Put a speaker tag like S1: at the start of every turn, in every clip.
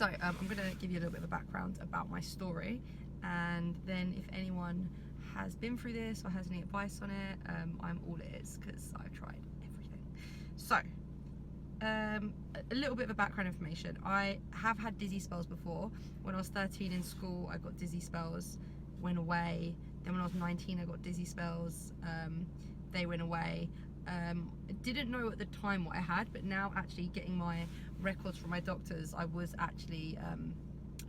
S1: So I'm going to give you a little bit of a background about my story, and then if anyone has been through this or has any advice on it, I'm all ears because I've tried everything. So a little bit of a background information. I have had dizzy spells before. When I was 13 in school, I got dizzy spells, went away. Then when I was 19, I got dizzy spells, they went away. I didn't know at the time what I had, but now actually getting my records from my doctors, I was actually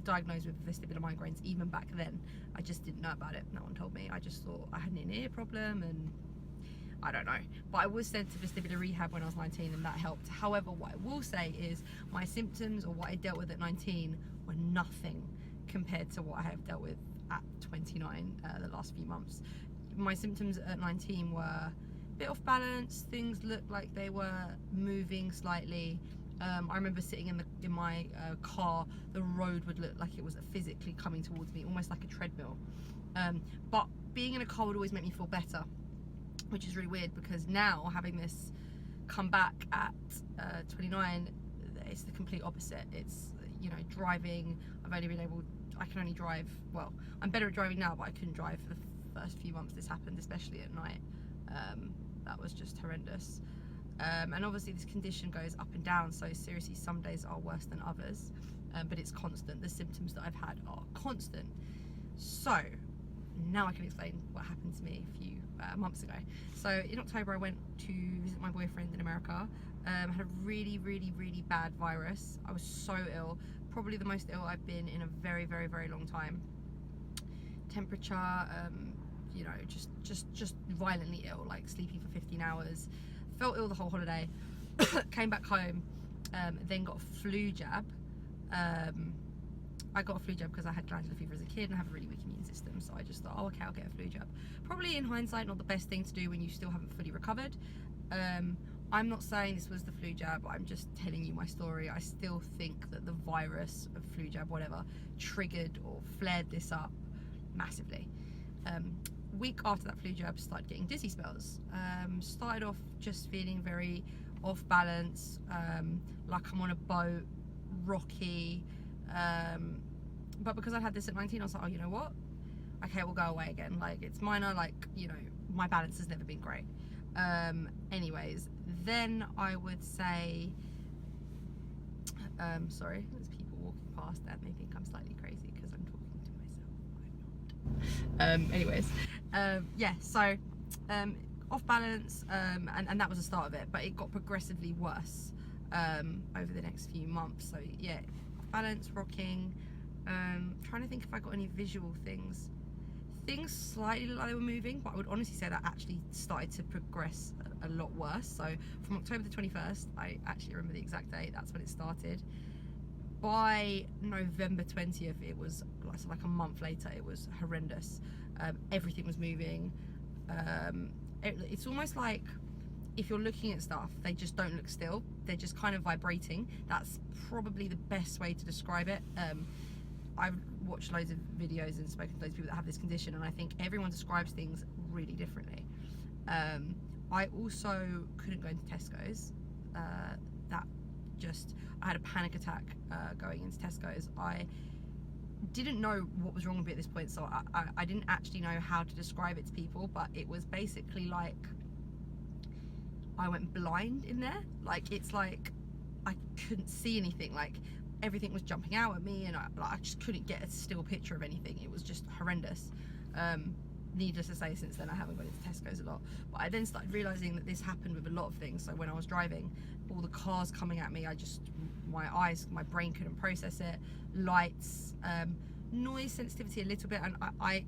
S1: diagnosed with vestibular migraines even back then. I just didn't know about it. No one told me. I just thought I had an ear problem and I don't know. But I was sent to vestibular rehab when I was 19 and that helped. However, what I will say is my symptoms or what I dealt with at 19 were nothing compared to what I have dealt with at 29 the last few months. My symptoms at 19 were a bit off balance. Things looked like they were moving slightly. I remember sitting in my car, the road would look like it was physically coming towards me, almost like a treadmill. But being in a car would always make me feel better, which is really weird because now having this come back at 29, it's the complete opposite. It's, you know, driving, I can only drive, well, I'm better at driving now, but I couldn't drive for the first few months this happened, especially at night. That was just horrendous. And obviously this condition goes up and down, so seriously some days are worse than others, but it's constant. The symptoms that I've had are constant. So now I can explain what happened to me a few months ago. So in October I went to visit my boyfriend in America. I had a really bad virus. I was so ill, probably the most ill I've been in a very long time. Temperature, you know, just violently ill, like sleeping for 15 hours. Felt ill the whole holiday. Came back home, then got a flu jab. I got a flu jab because I had glandular fever as a kid and I have a really weak immune system, so I just thought, oh okay, I'll get a flu jab. Probably in hindsight not the best thing to do when you still haven't fully recovered. I'm not saying this was the flu jab, I'm just telling you my story. I still think that the virus of flu jab, whatever, triggered or flared this up massively. Week after that flu jab, started getting dizzy spells. Started off just feeling very off balance, like I'm on a boat, rocky. But because I had this at 19, I was like, oh, you know what? Okay, we'll go away again. Like, it's minor, like, you know, my balance has never been great. Anyways, then I would say, sorry, there's people walking past and they think I'm slightly crazy because I'm talking to myself. I'm not. Anyways, yeah, so off balance, and that was the start of it, but it got progressively worse over the next few months. So yeah, off balance, rocking, trying to think if I got any visual things. Things slightly looked like they were moving, but I would honestly say that actually started to progress a lot worse. So from October the 21st, I actually remember the exact date, that's when it started. By November 20th, it was like a month later, it was horrendous. Everything was moving. It's almost like if you're looking at stuff, they just don't look still. They're just kind of vibrating. That's probably the best way to describe it. I've watched loads of videos and spoken to loads of people that have this condition, and I think everyone describes things really differently. I also couldn't go into Tesco's. I had a panic attack going into Tesco's. I didn't know what was wrong with me at this point, so I didn't actually know how to describe it to people, but it was basically like I went blind in there. Like, it's like I couldn't see anything, like everything was jumping out at me and I just couldn't get a still picture of anything. It was just horrendous. Needless to say, since then I haven't gone into Tesco's a lot, but I then started realising that this happened with a lot of things. So when I was driving, all the cars coming at me, my brain couldn't process it. Lights, noise sensitivity a little bit, and I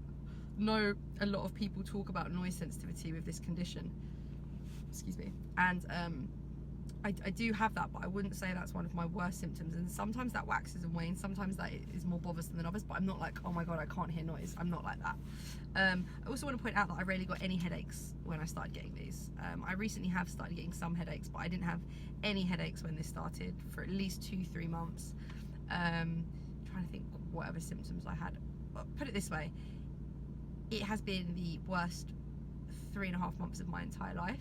S1: know a lot of people talk about noise sensitivity with this condition, excuse me, and I do have that, but I wouldn't say that's one of my worst symptoms, and sometimes that waxes and wanes. Sometimes that is more bothersome than others, but I'm not like, oh my god, I can't hear noise. I'm not like that. I also want to point out that I rarely got any headaches when I started getting these. I recently have started getting some headaches, but I didn't have any headaches when this started for at least 2-3 months. Trying to think what other symptoms I had. Put it this way, it has been the worst 3.5 months of my entire life.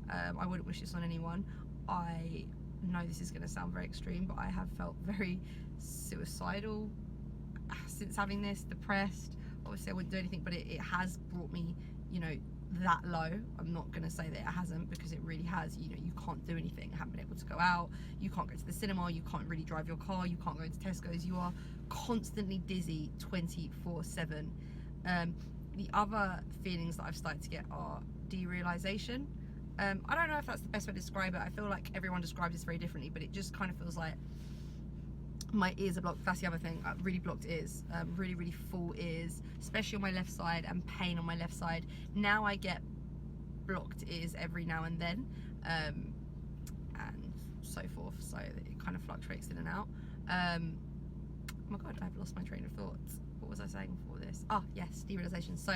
S1: I wouldn't wish this on anyone. I know this is going to sound very extreme, but I have felt very suicidal since having this, depressed. Obviously I wouldn't do anything, but it has brought me, you know, that low. I'm not going to say that it hasn't, because it really has. You know, you can't do anything. I haven't been able to go out, you can't go to the cinema, you can't really drive your car, you can't go to Tesco's, you are constantly dizzy 24/7. The other feelings that I've started to get are derealization. I don't know if that's the best way to describe it. I feel like everyone describes this very differently, but it just kind of feels like my ears are blocked. That's the other thing, really blocked ears, really full ears, especially on my left side, and pain on my left side. Now I get blocked ears every now and then, and so forth, so it kind of fluctuates in and out. Oh my god, I've lost my train of thought. What was I saying before this? Oh yes, derealization. So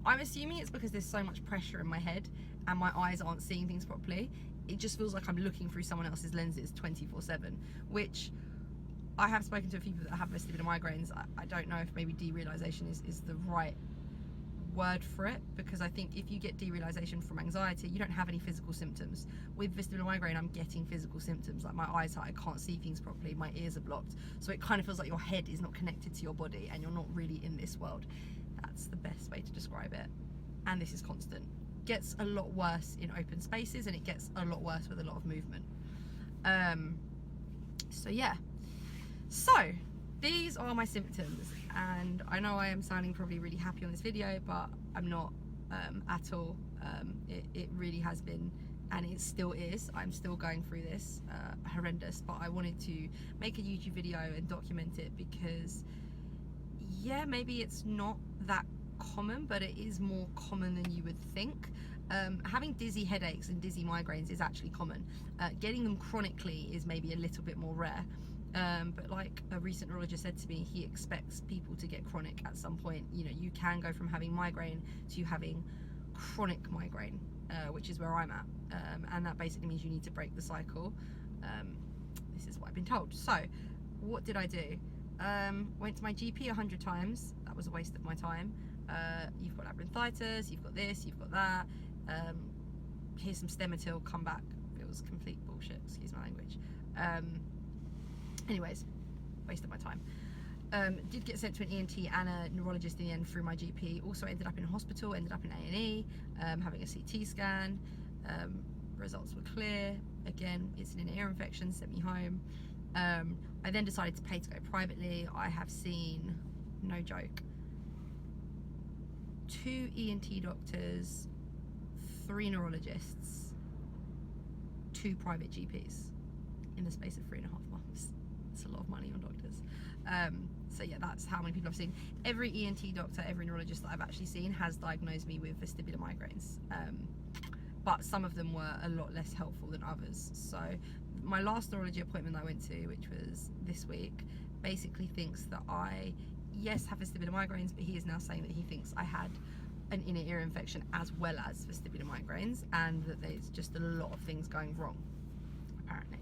S1: I'm assuming it's because there's so much pressure in my head and my eyes aren't seeing things properly. It just feels like I'm looking through someone else's lenses 24/7, which I have spoken to a few people that have vestibular migraines. I don't know if maybe derealization is the right word for it, because I think if you get derealization from anxiety, you don't have any physical symptoms. With vestibular migraine, I'm getting physical symptoms, like my eyes hurt, I can't see things properly, my ears are blocked. So it kind of feels like your head is not connected to your body and you're not really in this world. That's the best way to describe it. And this is constant. Gets a lot worse in open spaces, and it gets a lot worse with a lot of movement. So yeah. So these are my symptoms, and I know I am sounding probably really happy on this video, but I'm not at all. It really has been, and it still is. I'm still going through this, horrendous, but I wanted to make a YouTube video and document it, because yeah, maybe it's not that common, but it is more common than you would think. Having dizzy headaches and dizzy migraines is actually common. Getting them chronically is maybe a little bit more rare. But like a recent neurologist said to me, he expects people to get chronic at some point. You know, you can go from having migraine to having chronic migraine, which is where I'm at. And that basically means you need to break the cycle. This is what I've been told. So what did I do? Went to my GP 100 times. That was a waste of my time. You've got labyrinthitis, you've got this, you've got that. Here's some Stemetil, come back. It was complete bullshit, excuse my language. Anyways, waste of my time. Did get sent to an ENT and a neurologist in the end through my GP. Also ended up in hospital, ended up in A&E, having a CT scan. Results were clear. Again, it's an inner ear infection, sent me home. I then decided to pay to go privately. I have seen, no joke, 2 ENT doctors, 3 neurologists, 2 private GPs in the space of 3.5 months. It's a lot of money on doctors. So yeah, that's how many people I've seen. Every ENT doctor, every neurologist that I've actually seen has diagnosed me with vestibular migraines. But some of them were a lot less helpful than others. So my last neurology appointment that I went to, which was this week, basically thinks that I, yes, have vestibular migraines, but he is now saying that he thinks I had an inner ear infection as well as vestibular migraines, and that there's just a lot of things going wrong, apparently.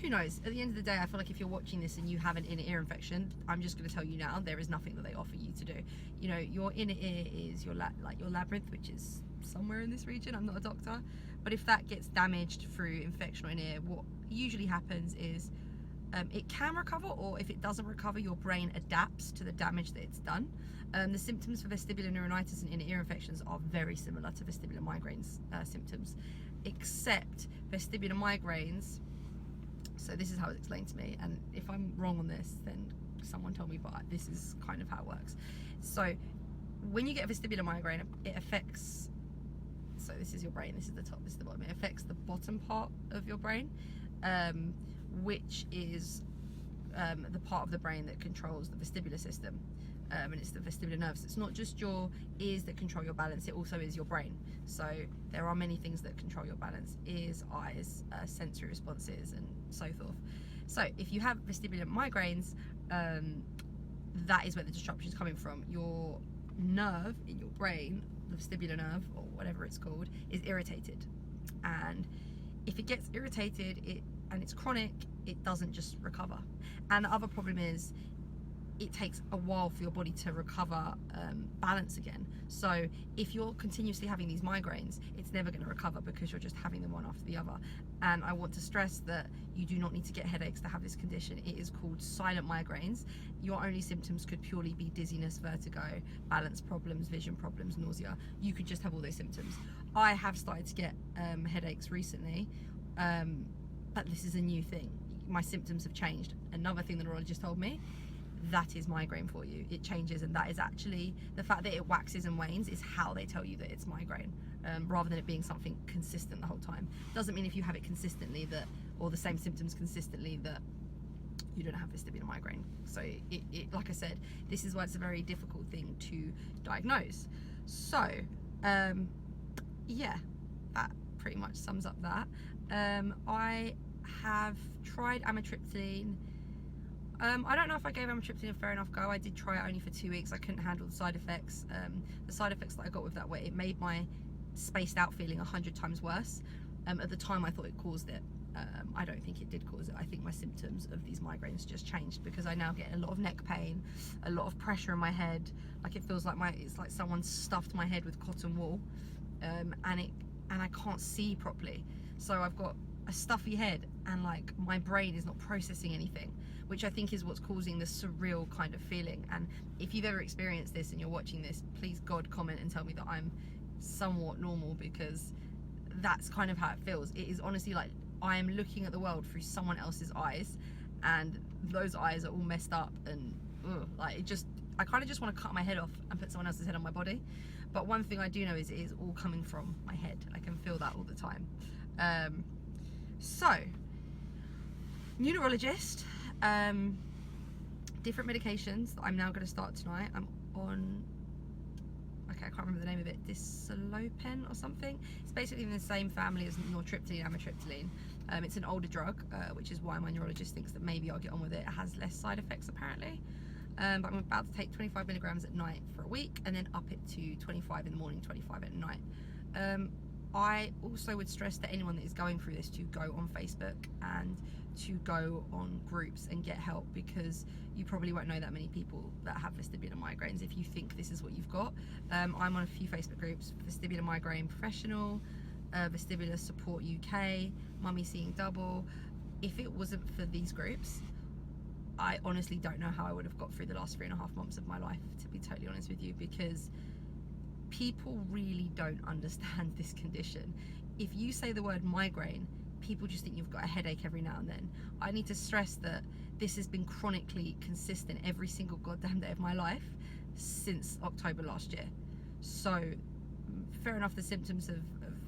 S1: Who knows? At the end of the day, I feel like if you're watching this and you have an inner ear infection, I'm just going to tell you now, there is nothing that they offer you to do. You know, your inner ear is your your labyrinth, which is somewhere in this region. I'm not a doctor, but if that gets damaged through infection or in ear, what usually happens is it can recover, or if it doesn't recover, your brain adapts to the damage that it's done. The symptoms for vestibular neuritis and inner ear infections are very similar to vestibular migraines symptoms, except vestibular migraines. So this is how it's explained to me, and if I'm wrong on this, then someone tell me, but this is kind of how it works. So when you get a vestibular migraine, it affects, so this is your brain, this is the top, this is the bottom, it affects the bottom part of your brain, which is the part of the brain that controls the vestibular system, and it's the vestibular nerves. It's not just your ears that control your balance, it also is your brain. So there are many things that control your balance: ears, eyes, sensory responses, and so forth. So if you have vestibular migraines, that is where the disruption is coming from. Your nerve in your brain, the vestibular nerve, or whatever it's called, is irritated, and if it gets irritated, and it's chronic, it doesn't just recover. And the other problem is, it takes a while for your body to recover balance again. So if you're continuously having these migraines, it's never going to recover because you're just having them one after the other. And I want to stress that you do not need to get headaches to have this condition. It is called silent migraines. Your only symptoms could purely be dizziness, vertigo, balance problems, vision problems, nausea. You could just have all those symptoms. I have started to get headaches recently, but this is a new thing. My symptoms have changed. Another thing the neurologist told me, that is migraine for you. It changes, and that is actually, the fact that it waxes and wanes is how they tell you that it's migraine, rather than it being something consistent the whole time. Doesn't mean if you have it consistently that, or the same symptoms consistently, that you don't have vestibular migraine. So it like I said, this is why it's a very difficult thing to diagnose. So yeah, that pretty much sums up that. I have tried amitriptyline. I don't know if I gave amitriptyline a fair enough go. I did try it only for 2 weeks. I couldn't handle the side effects. The side effects that I got with that were, it made my spaced out feeling 100 times worse. At the time I thought it caused it. I don't think it did cause it. I think my symptoms of these migraines just changed because I now get a lot of neck pain, a lot of pressure in my head. Like it feels like it's like someone stuffed my head with cotton wool, and I can't see properly. So I've got a stuffy head and like my brain is not processing anything, which I think is what's causing the surreal kind of feeling. And if you've ever experienced this and you're watching this, please God comment and tell me that I'm somewhat normal, because that's kind of how it feels. It is honestly like I am looking at the world through someone else's eyes, and those eyes are all messed up, and like it just, I kind of just want to cut my head off and put someone else's head on my body. But one thing I do know is it is all coming from my head. I can feel that all the time. So new neurologist, different medications that I'm now going to start tonight. I'm on, okay, I can't remember the name of it, Dislopen or something. It's basically in the same family as nortriptyline, amitriptyline. It's an older drug, which is why my neurologist thinks that maybe I'll get on with it. It has less side effects apparently. But I'm about to take 25 milligrams at night for a week, and then up it to 25 in the morning, 25 at night. I also would stress to anyone that is going through this to go on Facebook and to go on groups and get help, because you probably won't know that many people that have vestibular migraines if you think this is what you've got. I'm on a few Facebook groups: Vestibular Migraine Professional, Vestibular Support UK, Mummy Seeing Double. If it wasn't for these groups, I honestly don't know how I would have got through the last 3.5 months of my life, to be totally honest with you, because people really don't understand this condition. If you say the word migraine, people just think you've got a headache every now and then. I need to stress that this has been chronically consistent every single goddamn day of my life since October last year. So fair enough, the symptoms have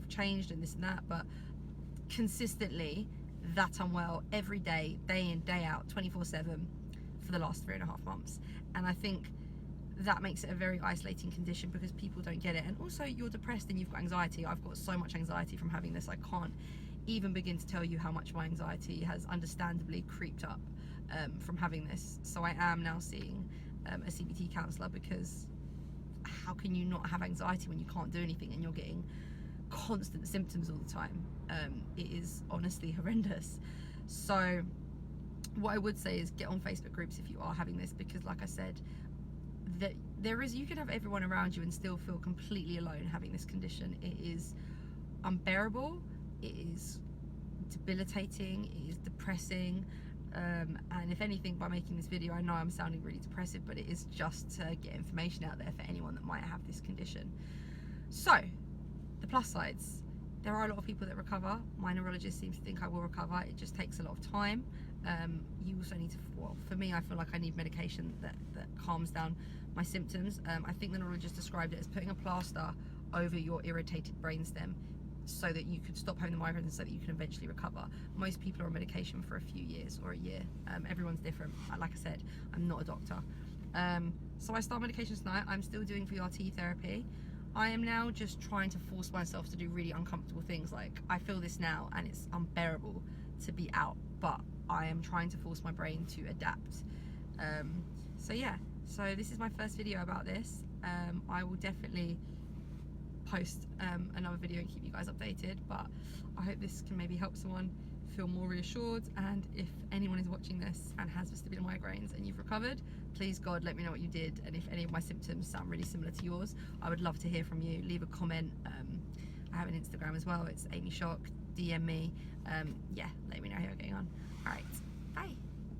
S1: changed and this and that, but consistently that unwell every day, day in, day out, 24/7 for the last 3.5 months. And I think that makes it a very isolating condition because people don't get it. And also you're depressed and you've got anxiety. I've got so much anxiety from having this. I can't even begin to tell you how much my anxiety has understandably creeped up from having this. So I am now seeing a CBT counsellor, because how can you not have anxiety when you can't do anything and you're getting constant symptoms all the time? It is honestly horrendous. So what I would say is get on Facebook groups if you are having this, because like I said, that you can have everyone around you and still feel completely alone having this condition. It is unbearable, it is debilitating, it is depressing, and if anything, by making this video, I know I'm sounding really depressive, but it is just to get information out there for anyone that might have this condition. So the plus sides: there are a lot of people that recover. My neurologist seems to think I will recover. It just takes a lot of time. You also need to, well, for me, I feel like I need medication that calms down my symptoms. I think the neurologist described it as putting a plaster over your irritated brainstem so that you could stop having the migraines and so that you can eventually recover. Most people are on medication for a few years or a year. Everyone's different. Like I said, I'm not a doctor. So I start medications tonight. I'm still doing VRT therapy. I am now just trying to force myself to do really uncomfortable things. Like, I feel this now and it's unbearable to be out, but I am trying to force my brain to adapt. So yeah, so this is my first video about this. I will definitely post another video and keep you guys updated, but I hope this can maybe help someone feel more reassured. And if anyone is watching this and has vestibular migraines and you've recovered, please God, let me know what you did. And if any of my symptoms sound really similar to yours, I would love to hear from you. Leave a comment. I have an Instagram as well, it's Amy Shock. DM me. Yeah, let me know how you're getting on. All right.